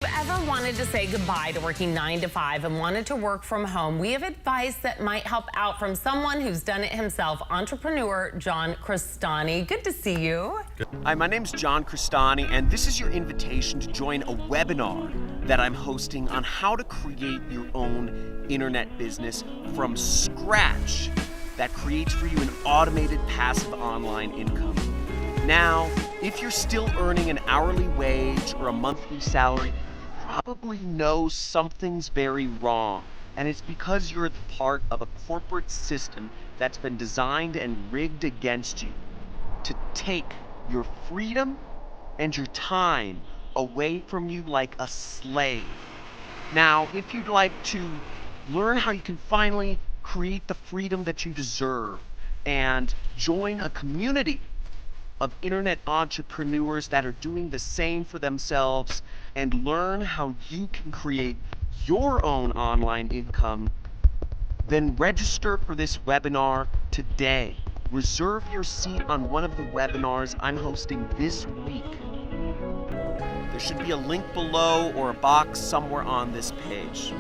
Ever wanted to say goodbye to working 9 to 5 and wanted to work from home? We have advice that might help out from someone who's done it himself, entrepreneur John Crestani. Good to see you. Hi, my name's John Crestani, and this is your invitation to join a webinar that I'm hosting on how to create your own internet business from scratch that creates for you an automated passive online income. Now, if you're still earning an hourly wage or a monthly salary, probably know something's very wrong, and it's because you're part of a corporate system that's been designed and rigged against you to take your freedom and your time away from you like a slave. Now, if you'd like to learn how you can finally create the freedom that you deserve and join a community of internet entrepreneurs that are doing the same for themselves and learn how you can create your own online income, then register for this webinar today. Reserve your seat on one of the webinars I'm hosting this week. There should be a link below or a box somewhere on this page.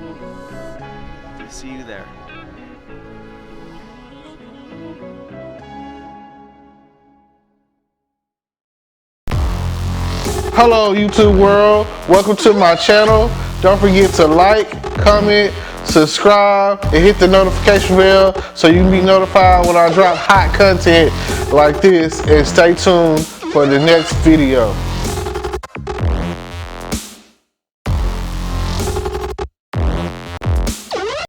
See you there. Hello YouTube world, welcome to my channel. Don't forget to like, comment, subscribe, and hit the notification bell so you can be notified when I drop hot content like this, and stay tuned for the next video.